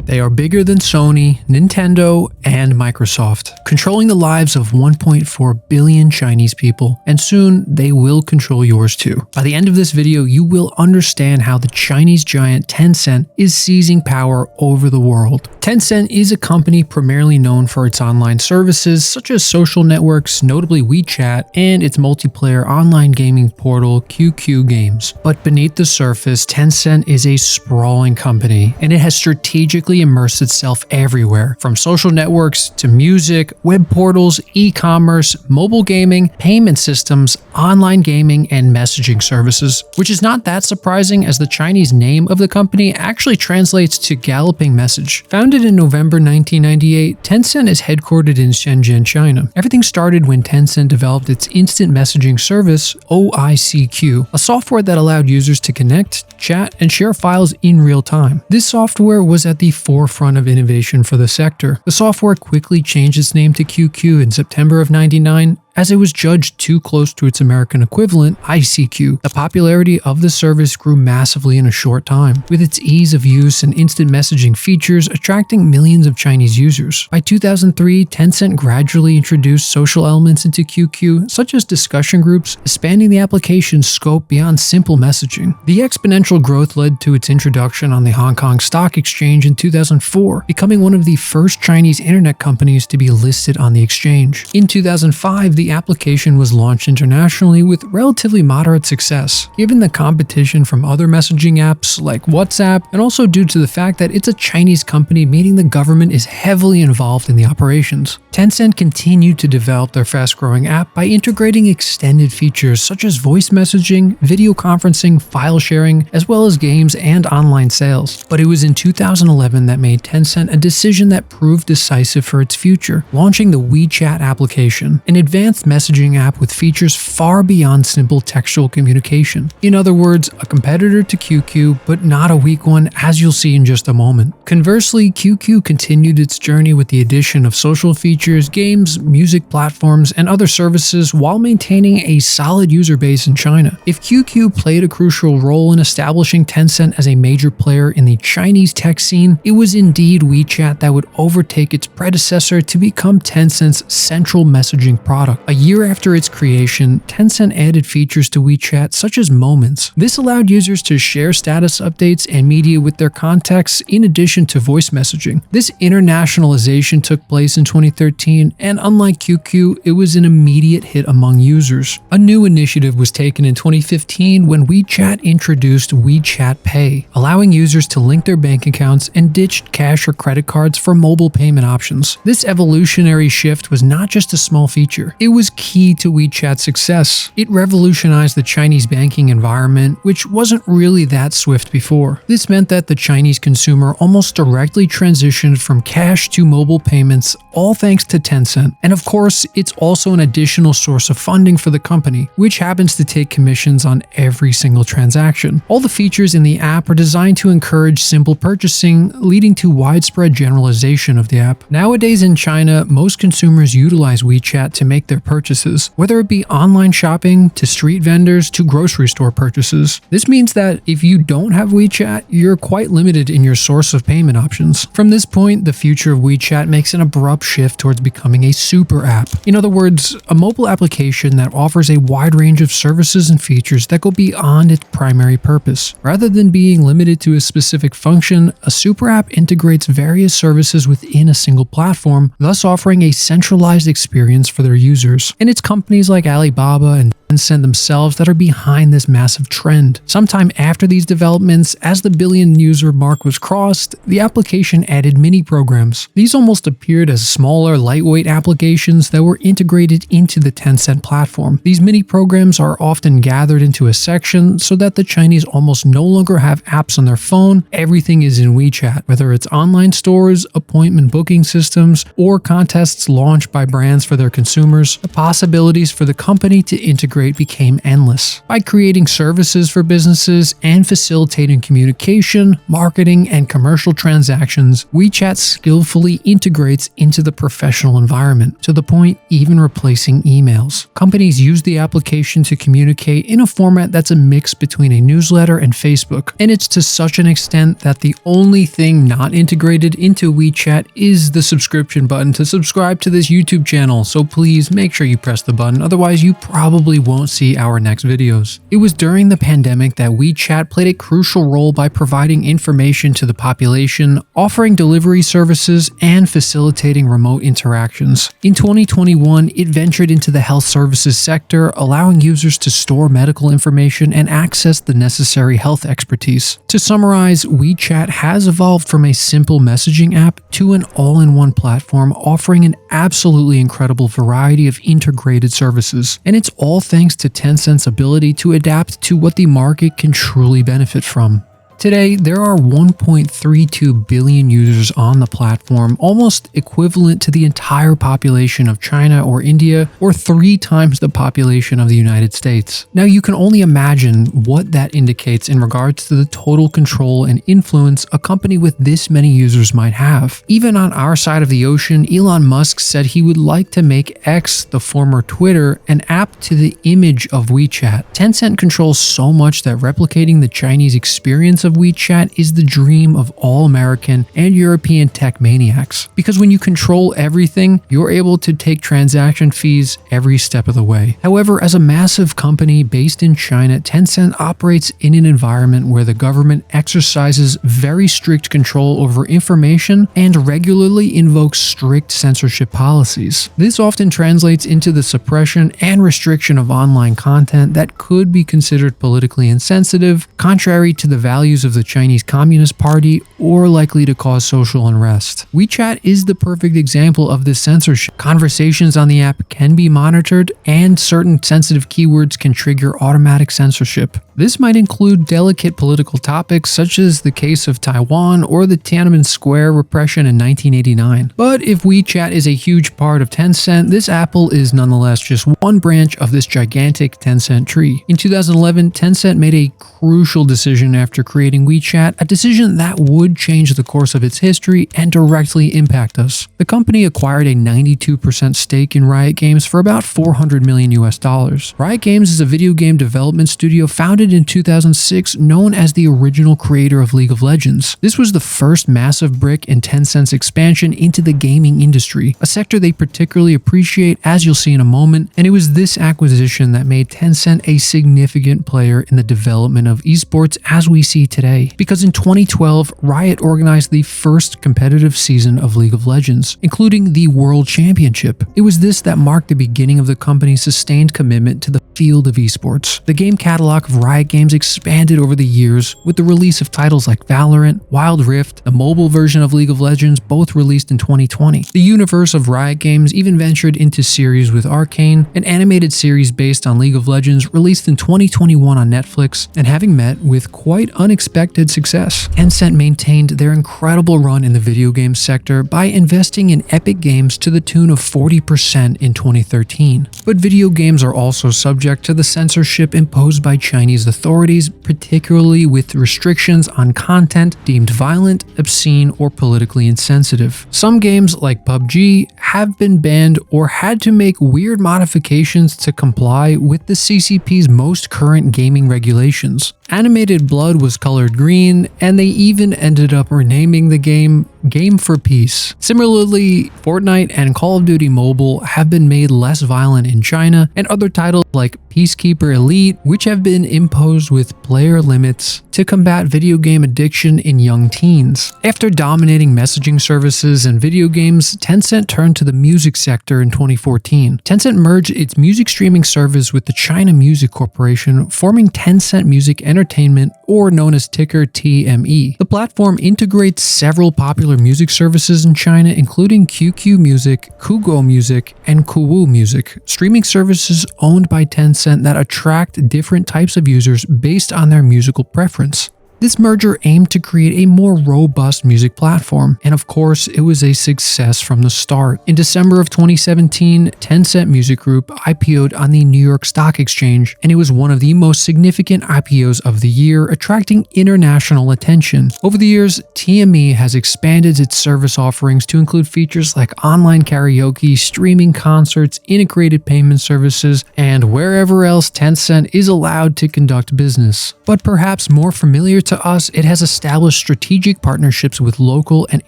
They are bigger than Sony, Nintendo, and Microsoft, controlling the lives of 1.4 billion Chinese people, and soon they will control yours too. By the end of this video, you will understand how the Chinese giant Tencent is seizing power over the world. Tencent is a company primarily known for its online services such as social networks, notably WeChat, and its multiplayer online gaming portal QQ Games. But beneath the surface, Tencent is a sprawling company, and it has strategically immersed itself everywhere, from social networks to music, web portals, e-commerce, mobile gaming, payment systems, online gaming, and messaging services. Which is not that surprising, as the Chinese name of the company actually translates to galloping message. Founded in November 1998, Tencent is headquartered in Shenzhen, China. Everything started when Tencent developed its instant messaging service, OICQ, a software that allowed users to connect, chat, and share files in real time. This software was at the forefront of innovation for the sector. The software quickly changed its name to QQ in September of '99, as it was judged too close to its American equivalent, ICQ. The popularity of the service grew massively in a short time, with its ease of use and instant messaging features attracting millions of Chinese users. By 2003, Tencent gradually introduced social elements into QQ, such as discussion groups, expanding the application's scope beyond simple messaging. The exponential growth led to its introduction on the Hong Kong Stock Exchange in 2004, becoming one of the first Chinese internet companies to be listed on the exchange. In 2005, the application was launched internationally with relatively moderate success, given the competition from other messaging apps like WhatsApp, and also due to the fact that it's a Chinese company, meaning the government is heavily involved in the operations. Tencent continued to develop their fast-growing app by integrating extended features such as voice messaging, video conferencing, file sharing, as well as games and online sales. But it was in 2011 that made Tencent a decision that proved decisive for its future, launching the WeChat application, an advanced messaging app with features far beyond simple textual communication. In other words, a competitor to QQ, but not a weak one, as you'll see in just a moment. Conversely, QQ continued its journey with the addition of social features, games, music platforms, and other services while maintaining a solid user base in China. If QQ played a crucial role in establishing Tencent as a major player in the Chinese tech scene, it was indeed WeChat that would overtake its predecessor to become Tencent's central messaging product. A year after its creation, Tencent added features to WeChat such as Moments. This allowed users to share status updates and media with their contacts in addition to voice messaging. This internationalization took place in 2013, and unlike QQ, it was an immediate hit among users. A new initiative was taken in 2015 when WeChat introduced WeChat Pay, allowing users to link their bank accounts and ditch cash or credit cards for mobile payment options. This evolutionary shift was not just a small feature. It was key to WeChat's success. It revolutionized the Chinese banking environment, which wasn't really that swift before. This meant that the Chinese consumer almost directly transitioned from cash to mobile payments, all thanks to Tencent. And of course, it's also an additional source of funding for the company, which happens to take commissions on every single transaction. All the features in the app are designed to encourage simple purchasing, leading to widespread generalization of the app. Nowadays in China, most consumers utilize WeChat to make their purchases, whether it be online shopping, to street vendors, to grocery store purchases. This means that if you don't have WeChat, you're quite limited in your source of payment options. From this point, the future of WeChat makes an abrupt shift towards becoming a super app. In other words, a mobile application that offers a wide range of services and features that go beyond its primary purpose. Rather than being limited to a specific function, a super app integrates various services within a single platform, thus offering a centralized experience for their users. And it's companies like Alibaba and Tencent themselves that are behind this massive trend. Sometime after these developments, as the billion user mark was crossed, the application added mini programs. These almost appeared as smaller, lightweight applications that were integrated into the Tencent platform. These mini programs are often gathered into a section so that the Chinese almost no longer have apps on their phone. Everything is in WeChat, whether it's online stores, appointment booking systems, or contests launched by brands for their consumers. users, the possibilities for the company to integrate became endless. By creating services for businesses and facilitating communication, marketing, and commercial transactions, WeChat skillfully integrates into the professional environment, to the point even replacing emails. Companies use the application to communicate in a format that's a mix between a newsletter and Facebook, and it's to such an extent that the only thing not integrated into WeChat is the subscription button to subscribe to this YouTube channel, so please make sure you press the button, otherwise you probably won't see our next videos. It was during the pandemic that WeChat played a crucial role by providing information to the population, offering delivery services, and facilitating remote interactions. In 2021, it ventured into the health services sector, allowing users to store medical information and access the necessary health expertise. To summarize, WeChat has evolved from a simple messaging app to an all-in-one platform offering an absolutely incredible variety of integrated services. And it's all thanks to Tencent's ability to adapt to what the market can truly benefit from. Today, there are 1.32 billion users on the platform, almost equivalent to the entire population of China or India, or 3 times the population of the United States. Now, you can only imagine what that indicates in regards to the total control and influence a company with this many users might have. Even on our side of the ocean, Elon Musk said he would like to make X, the former Twitter, an app to the image of WeChat. Tencent controls so much that replicating the Chinese experience of WeChat is the dream of all American and European tech maniacs. Because when you control everything, you're able to take transaction fees every step of the way. However, as a massive company based in China, Tencent operates in an environment where the government exercises very strict control over information and regularly invokes strict censorship policies. This often translates into the suppression and restriction of online content that could be considered politically insensitive, contrary to the values of the Chinese Communist Party, or likely to cause social unrest. WeChat is the perfect example of this censorship. Conversations on the app can be monitored, and certain sensitive keywords can trigger automatic censorship. This might include delicate political topics such as the case of Taiwan or the Tiananmen Square repression in 1989. But if WeChat is a huge part of Tencent, this apple is nonetheless just one branch of this gigantic Tencent tree. In 2011, Tencent made a crucial decision after creating WeChat, a decision that would change the course of its history and directly impact us. The company acquired a 92% stake in Riot Games for about $400 million US. Riot Games is a video game development studio founded in 2006, known as the original creator of League of Legends. This was the first massive brick in Tencent's expansion into the gaming industry, a sector they particularly appreciate, as you'll see in a moment, and it was this acquisition that made Tencent a significant player in the development of esports as we see today. Because in 2012, Riot organized the first competitive season of League of Legends, including the World Championship. It was this that marked the beginning of the company's sustained commitment to the field of esports. The game catalog of Riot Games expanded over the years with the release of titles like Valorant, Wild Rift, the mobile version of League of Legends, both released in 2020. The universe of Riot Games even ventured into series with Arcane, an animated series based on League of Legends released in 2021 on Netflix, and having met with quite unexpected success. Tencent maintained their incredible run in the video game sector by investing in Epic Games to the tune of 40% in 2013. But video games are also subject to the censorship imposed by Chinese authorities, particularly with restrictions on content deemed violent, obscene, or politically insensitive. Some games, like PUBG, have been banned or had to make weird modifications to comply with the CCP's most current gaming regulations. Animated Blood was colored green, and they even ended up renaming the game Game for Peace. Similarly, Fortnite and Call of Duty Mobile have been made less violent in China, and other titles like Peacekeeper Elite, which have been imposed with player limits to combat video game addiction in young teens. After dominating messaging services and video games, Tencent turned to the music sector in 2014. Tencent merged its music streaming service with the China Music Corporation, forming Tencent Music Entertainment, or known as ticker TME. The platform integrates several popular music services in China, including QQ Music, Kugou Music, and Kuwu Music, streaming services owned by Tencent that attract different types of users based on their musical preference. This merger aimed to create a more robust music platform, and of course, it was a success from the start. In December of 2017, Tencent Music Group IPO'd on the New York Stock Exchange, and it was one of the most significant IPOs of the year, attracting international attention. Over the years, TME has expanded its service offerings to include features like online karaoke, streaming concerts, integrated payment services, and wherever else Tencent is allowed to conduct business. But perhaps more familiar to us, it has established strategic partnerships with local and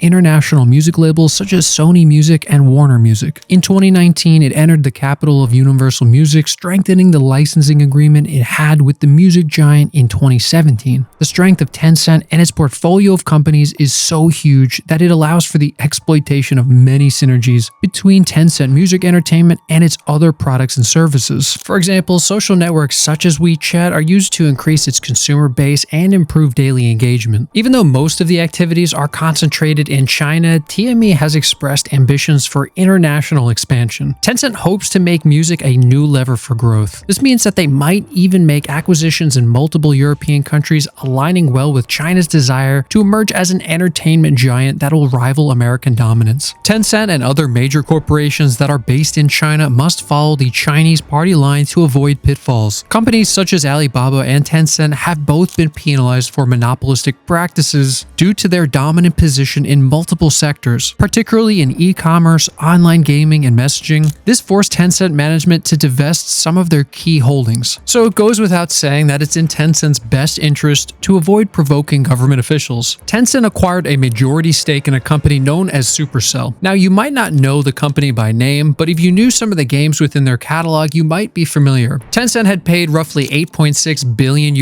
international music labels such as Sony Music and Warner Music. In 2019, it entered the capital of Universal Music, strengthening the licensing agreement it had with the music giant in 2017. The strength of Tencent and its portfolio of companies is so huge that it allows for the exploitation of many synergies between Tencent Music Entertainment and its other products and services. For example, social networks such as WeChat are used to increase its consumer base and improve daily engagement. Even though most of the activities are concentrated in China, TME has expressed ambitions for international expansion. Tencent hopes to make music a new lever for growth. This means that they might even make acquisitions in multiple European countries, aligning well with China's desire to emerge as an entertainment giant that will rival American dominance. Tencent and other major corporations that are based in China must follow the Chinese party line to avoid pitfalls. Companies such as Alibaba and Tencent have both been penalized for monopolistic practices due to their dominant position in multiple sectors, particularly in e-commerce, online gaming, and messaging. This forced Tencent management to divest some of their key holdings. So it goes without saying that it's in Tencent's best interest to avoid provoking government officials. Tencent acquired a majority stake in a company known as Supercell. Now, you might not know the company by name, but if you knew some of the games within their catalog, you might be familiar. Tencent had paid roughly $8.6 billion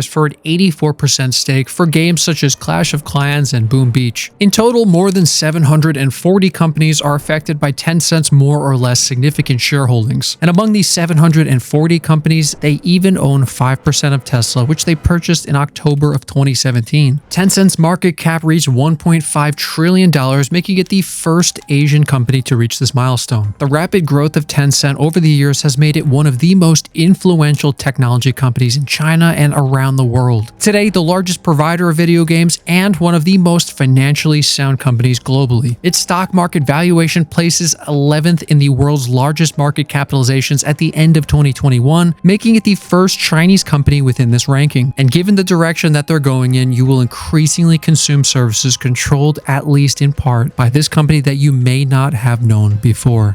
for an 84% stake for games such as Clash of Clans and Boom Beach. In total, more than 740 companies are affected by Tencent's more or less significant shareholdings. And among these 740 companies, they even own 5% of Tesla, which they purchased in October of 2017. Tencent's market cap reached $1.5 trillion, making it the first Asian company to reach this milestone. The rapid growth of Tencent over the years has made it one of the most influential technology companies in China and around the world. Today, the largest provider of video games and one of the most financially sound companies globally. Its stock market valuation places 11th in the world's largest market capitalizations at the end of 2021, making it the first Chinese company within this ranking. And given the direction that they're going in, you will increasingly consume services controlled at least in part by this company that you may not have known before.